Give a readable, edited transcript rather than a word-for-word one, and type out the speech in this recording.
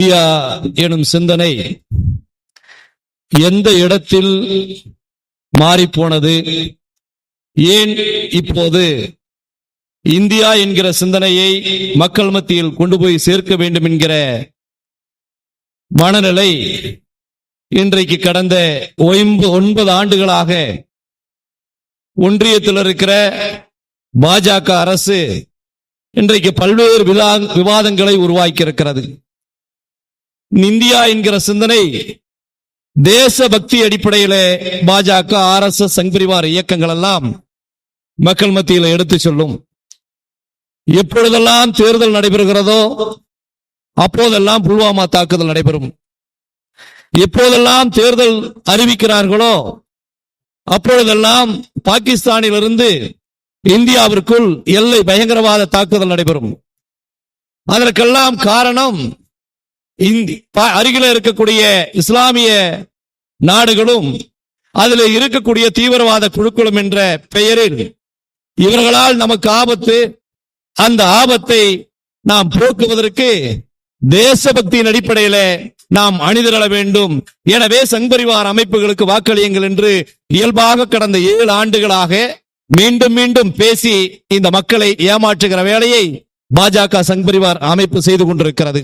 India எனும் சிந்தனை எந்த இடத்தில் மாறிப்போனது, ஏன் இப்போது இந்தியா என்கிற சிந்தனையை மக்கள் மத்தியில் கொண்டு போய் சேர்க்க வேண்டும் என்கிற மனநிலை இன்றைக்கு கடந்த 9 ஆண்டுகளாக ஒன்றியத்தில் இருக்கிற பாஜக அரசு இன்றைக்கு பல்வேறு விவாதங்களை உருவாக்கி இருக்கிறது. இந்தியா என்கிற சிந்தனை தேசபக்தி அடிப்படையில் பாஜக, RSS, சங் பரிவார் இயக்கங்கள் எல்லாம் மக்கள் மத்தியில் எடுத்து சொல்லும். எப்பொழுதெல்லாம் தேர்தல் நடைபெறுகிறதோ அப்போதெல்லாம் புல்வாமா தாக்குதல் நடைபெறும். எப்போதெல்லாம் தேர்தல் அறிவிக்கிறார்களோ அப்பொழுதெல்லாம் பாகிஸ்தானிலிருந்து இந்தியாவிற்குள் எல்லை பயங்கரவாத தாக்குதல் நடைபெறும். அதற்கெல்லாம் காரணம் அருகில் இருக்கக்கூடிய இஸ்லாமிய நாடுகளும் அதில் இருக்கக்கூடிய தீவிரவாத குழுக்களும் என்ற பெயரில் இவர்களால் நமக்கு ஆபத்து. அந்த ஆபத்தை நாம் போக்குவதற்கு தேசபக்தியின் அடிப்படையில் நாம் அணிதிரள வேண்டும். எனவே சங் பரிவார் அமைப்புகளுக்கு வாக்களியுங்கள் என்று இயல்பாக கடந்த 7 ஆண்டுகளாக மீண்டும் மீண்டும் பேசி இந்த மக்களை ஏமாற்றுகிற வேலையை பாஜக சங் பரிவார் அமைப்பு செய்து கொண்டிருக்கிறது.